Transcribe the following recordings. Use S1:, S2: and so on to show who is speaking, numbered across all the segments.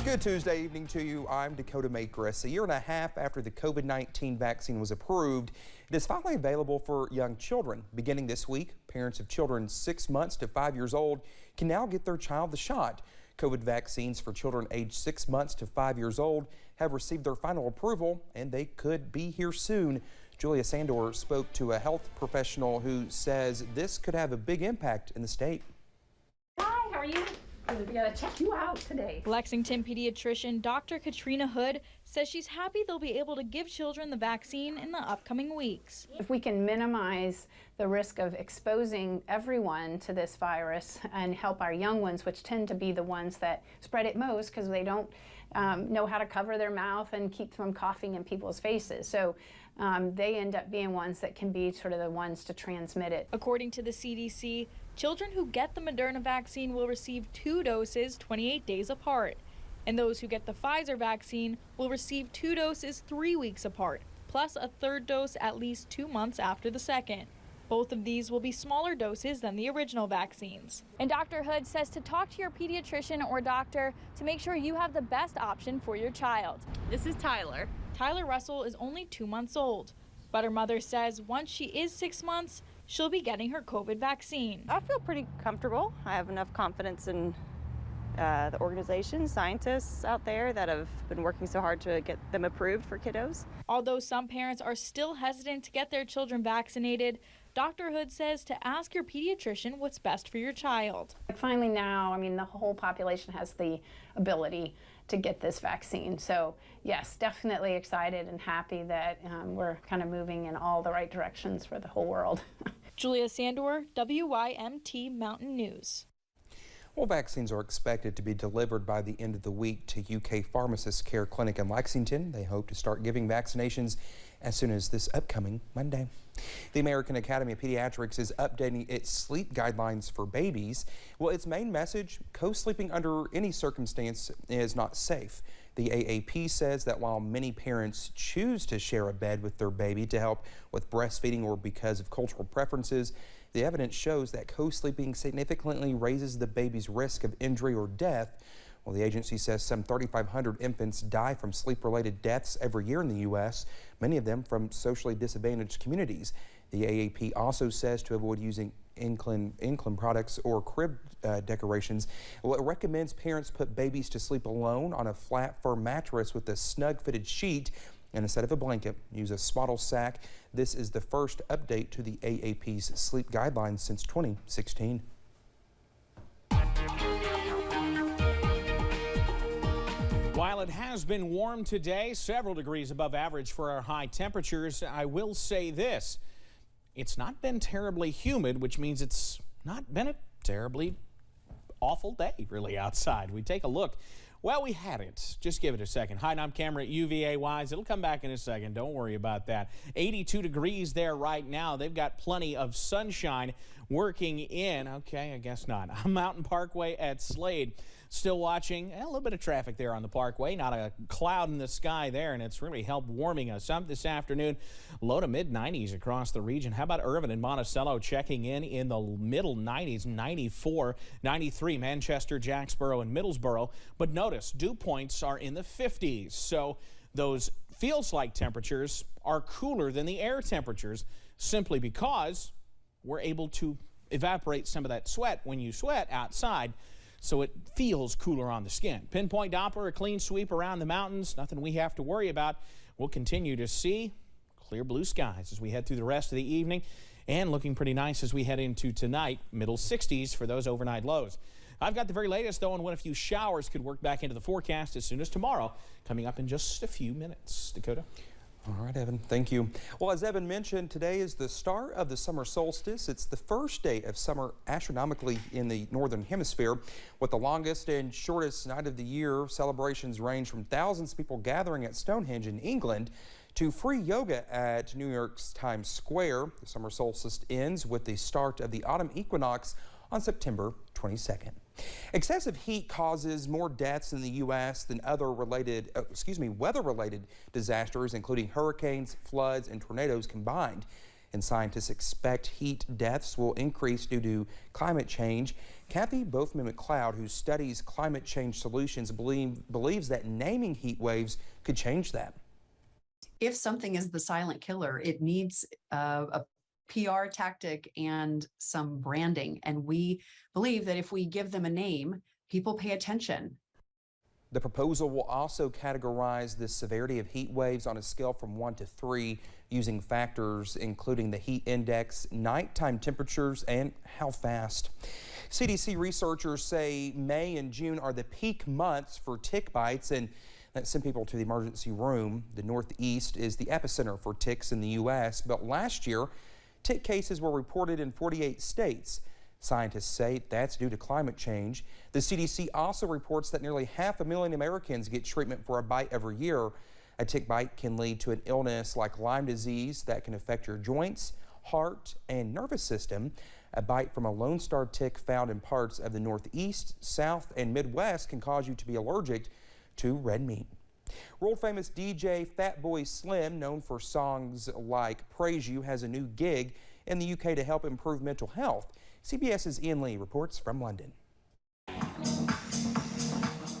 S1: Good Tuesday evening to you. I'm Dakota Makris. A year and a half after the COVID-19 vaccine was approved, it is finally available for young children. Beginning this week, parents of children 6 months to 5 years old can now get their child the shot. COVID vaccines for children aged 6 months to 5 years old have received their final approval, and they could be here soon. Julia Sandor spoke to a health professional who says this could have a big impact in the state.
S2: Hi, how are you? We gotta check you out today.
S3: Lexington pediatrician Dr. Katrina Hood says she's happy they'll be able to give children the vaccine in the upcoming weeks.
S2: If we can minimize the risk of exposing everyone to this virus and help our young ones, which tend to be the ones that spread it most because they don't know how to cover their mouth and keep from coughing in people's faces. So they end up being ones that can be sort of the ones to transmit it.
S3: According to the CDC, children who get the Moderna vaccine will receive 2 doses 28 days apart, and those who get the Pfizer vaccine will receive 2 doses 3 weeks apart, plus a 3rd dose at least 2 months after the second. Both of these will be smaller doses than the original vaccines. And Dr. Hood says to talk to your pediatrician or doctor to make sure you have the best option for your child.
S4: This is Tyler.
S3: Tyler Russell is only 2 months old, but her mother says once she is 6 months, she'll be getting her COVID vaccine.
S4: I feel pretty comfortable. I have enough confidence in the organization, scientists out there that have been working so hard to get them approved for kiddos.
S3: Although some parents are still hesitant to get their children vaccinated, Dr. Hood says to ask your pediatrician what's best for your child.
S2: Finally now, I mean, the whole population has the ability to get this vaccine. So yes, definitely excited and happy that we're kind of moving in all the right directions for the whole world.
S3: Julia Sandor, WYMT Mountain News.
S1: Well, vaccines are expected to be delivered by the end of the week to UK Pharmacists Care Clinic in Lexington. They hope to start giving vaccinations as soon as this upcoming Monday. The American Academy of Pediatrics is updating its sleep guidelines for babies. Well, its main message, co-sleeping under any circumstance is not safe. The AAP says that while many parents choose to share a bed with their baby to help with breastfeeding or because of cultural preferences, the evidence shows that co-sleeping significantly raises the baby's risk of injury or death. Well, the agency says some 3,500 infants die from sleep-related deaths every year in the U.S., many of them from socially disadvantaged communities. The AAP also says to avoid using Inclin products or crib decorations. Well, it recommends parents put babies to sleep alone on a flat, firm mattress with a snug-fitted sheet, and instead of a blanket, use a swaddle sack. This is the first update to the AAP's sleep guidelines since 2016.
S5: While it has been warm today, several degrees above average for our high temperatures, I will say this. It's not been terribly humid, which means it's not been a terribly awful day, really, outside. We take a look. Well, we had it. Just give it a second. Hide on camera at UVA-wise. It'll come back in a second. Don't worry about that. 82 degrees there right now. They've got plenty of sunshine working in. Okay, I guess not. Mountain Parkway at Slade. Still watching a little bit of traffic there on the Parkway. Not a cloud in the sky there, and it's really helped warming us up this afternoon. Low to mid-90s across the region. How about Irvin and Monticello checking in the middle 90s, 94, 93, Manchester, Jacksboro, and Middlesboro. But notice, dew points are in the 50s. So those feels-like temperatures are cooler than the air temperatures simply because we're able to evaporate some of that sweat when you sweat outside, so it feels cooler on the skin. Pinpoint Doppler, a clean sweep around the mountains. Nothing we have to worry about. We'll continue to see clear blue skies as we head through the rest of the evening, and looking pretty nice as we head into tonight. Middle 60s for those overnight lows. I've got the very latest, though, on when a few showers could work back into the forecast as soon as tomorrow, coming up in just a few minutes. Dakota?
S1: All right, Evan, thank you. Well, as Evan mentioned, today is the start of the summer solstice. It's the first day of summer astronomically in the northern hemisphere. With the longest and shortest night of the year, celebrations range from thousands of people gathering at Stonehenge in England to free yoga at New York's Times Square. The summer solstice ends with the start of the autumn equinox on September 22nd. Excessive heat causes more deaths in the U.S. than other weather-related disasters, including hurricanes, floods, and tornadoes combined. And scientists expect heat deaths will increase due to climate change. Kathy Bothman-McLeod, who studies climate change solutions, believes that naming heat waves could change that.
S6: If something is the silent killer, it needs a PR tactic and some branding. And we believe that if we give them a name, people pay attention.
S1: The proposal will also categorize the severity of heat waves on a scale from 1 to 3 using factors including the heat index, nighttime temperatures, and how fast. CDC researchers say May and June are the peak months for tick bites, and that sent people to the emergency room. The Northeast is the epicenter for ticks in the U.S., but last year, tick cases were reported in 48 states. Scientists say that's due to climate change. The CDC also reports that nearly 500,000 Americans get treatment for a bite every year. A tick bite can lead to an illness like Lyme disease that can affect your joints, heart, and nervous system. A bite from a Lone Star tick found in parts of the Northeast, South, and Midwest can cause you to be allergic to red meat. World famous DJ Fatboy Slim, known for songs like Praise You, has a new gig in the UK to help improve mental health. CBS's Ian Lee reports from London.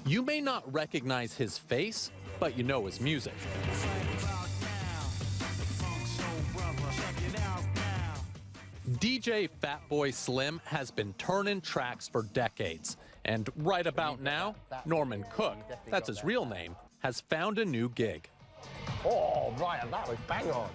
S7: You may not recognize his face, but you know his music. DJ Fatboy Slim has been turning tracks for decades. And right about now, Norman Cook, that's his real name, has found a new gig.
S8: Oh, right, that was bang on.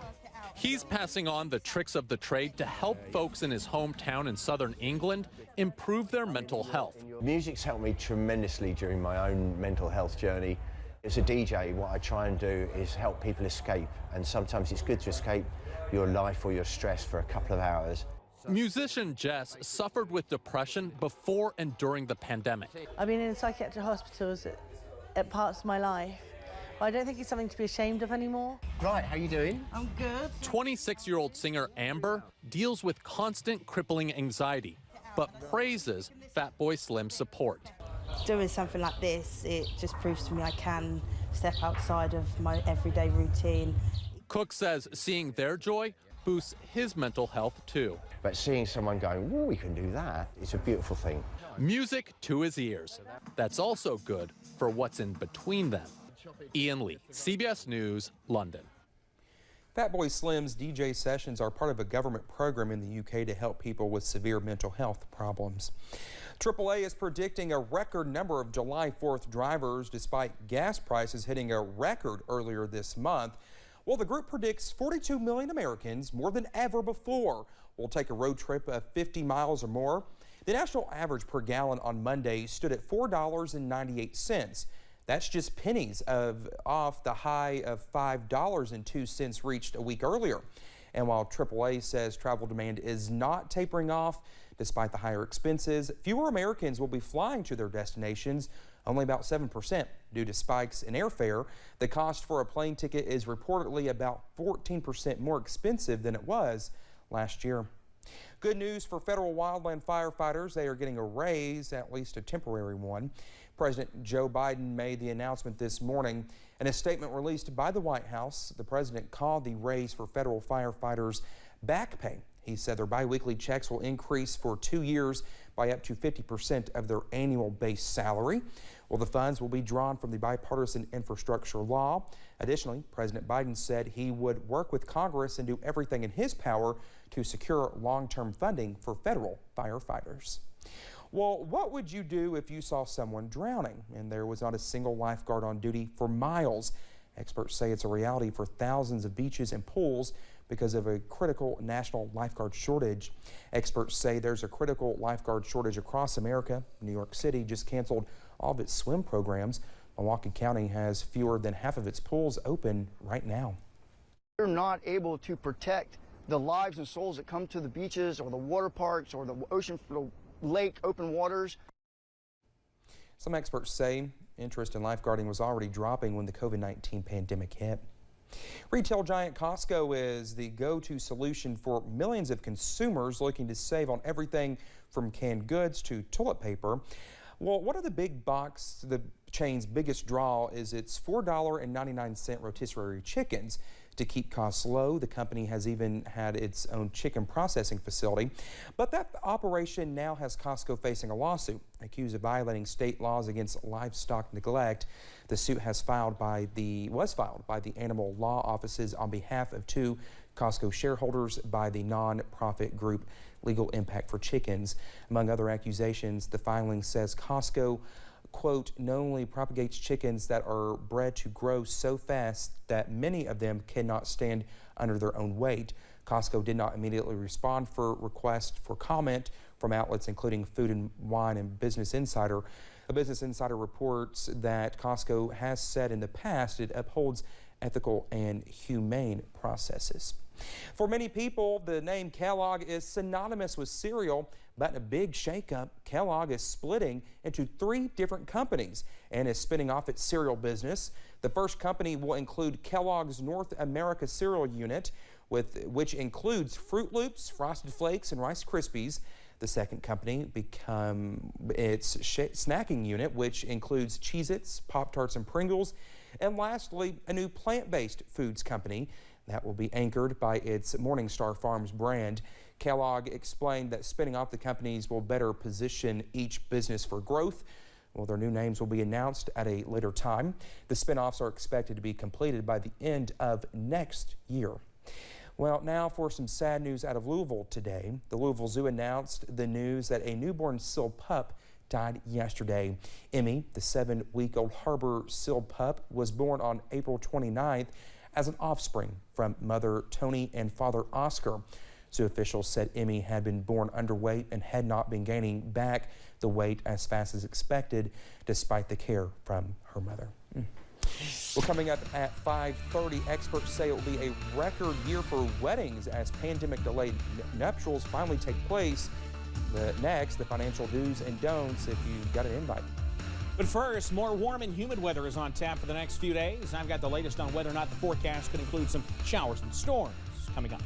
S7: He's passing on the tricks of the trade to help folks in his hometown in southern England improve their mental health.
S8: Music's helped me tremendously during my own mental health journey. As a DJ, what I try and do is help people escape, and sometimes it's good to escape your life or your stress for a couple of hours.
S7: Musician Jess suffered with depression before and during the pandemic.
S9: I've been in psychiatric hospitals at parts of my life. I don't think it's something to be ashamed of anymore.
S8: Right, how you doing?
S9: I'm good.
S7: 26-year-old singer Amber deals with constant crippling anxiety, but praises Fatboy Slim's support.
S9: Doing something like this, it just proves to me I can step outside of my everyday routine.
S7: Cook says seeing their joy boosts his mental health too.
S8: But seeing someone going, oh, we can do that, it's a beautiful thing.
S7: Music to his ears. That's also good for what's in between them. Ian Lee, CBS News, London.
S1: Fatboy Slim's DJ sessions are part of a government program in the UK to help people with severe mental health problems. AAA is predicting a record number of July 4th drivers despite gas prices hitting a record earlier this month. Well, the group predicts 42 million Americans, more than ever before, will take a road trip of 50 miles or more. The national average per gallon on Monday stood at $4.98. That's just pennies off the high of $5.02 reached a week earlier. And while AAA says travel demand is not tapering off, despite the higher expenses, fewer Americans will be flying to their destinations, only about 7% due to spikes in airfare. The cost for a plane ticket is reportedly about 14% more expensive than it was last year. Good news for federal wildland firefighters. They are getting a raise, at least a temporary one. President Joe Biden made the announcement this morning. In a statement released by the White House, the president called the raise for federal firefighters back pay. He said their biweekly checks will increase for 2 years by up to 50% of their annual base salary. Well, the funds will be drawn from the bipartisan infrastructure law. Additionally, President Biden said he would work with Congress and do everything in his power to secure long-term funding for federal firefighters. Well, what would you do if you saw someone drowning and there was not a single lifeguard on duty for miles? Experts say it's a reality for thousands of beaches and pools because of a critical national lifeguard shortage. Experts say there's a critical lifeguard shortage across America. New York City just canceled all of its swim programs. Milwaukee County has fewer than half of its pools open right now.
S10: We're not able to protect the lives and souls that come to the beaches or the water parks or the ocean, the lake, open waters.
S1: Some experts say interest in lifeguarding was already dropping when the COVID-19 pandemic hit. Retail giant Costco is the go-to solution for millions of consumers looking to save on everything from canned goods to toilet paper. Well, one of the chain's biggest draw is its $4.99 rotisserie chickens. To keep costs low, the company has even had its own chicken processing facility. But that operation now has Costco facing a lawsuit, accused of violating state laws against livestock neglect. The suit was filed by the animal law offices on behalf of 2 Costco shareholders by the non-profit group Legal Impact for Chickens. Among other accusations, the filing says Costco, quote, knowingly propagates chickens that are bred to grow so fast that many of them cannot stand under their own weight. Costco did not immediately respond for requests for comment from outlets including Food and Wine and Business Insider. A Business Insider reports that Costco has said in the past it upholds ethical and humane processes. For many people, the name Kellogg is synonymous with cereal, but in a big shakeup, Kellogg is splitting into 3 different companies and is spinning off its cereal business. The first company will include Kellogg's North America cereal unit, which includes Fruit Loops, Frosted Flakes, and Rice Krispies. The second company become its snacking unit, which includes Cheez-Its, Pop-Tarts, and Pringles. And lastly, a new plant-based foods company that will be anchored by its Morningstar Farms brand. Kellogg explained that spinning off the companies will better position each business for growth. Well, their new names will be announced at a later time. The spinoffs are expected to be completed by the end of next year. Well, now for some sad news out of Louisville today. The Louisville Zoo announced the news that a newborn seal pup died yesterday. Emmy, the 7-week-old harbor seal pup, was born on April 29th as an offspring from mother Tony and father Oscar. Zoo officials said Emmy had been born underweight and had not been gaining back the weight as fast as expected, despite the care from her mother. Well, coming up at 5:30, experts say it will be a record year for weddings as pandemic-delayed nuptials finally take place. Next, the financial do's and don'ts if you got an invite.
S5: But first, more warm and humid weather is on tap for the next few days. I've got the latest on whether or not the forecast could include some showers and storms coming up.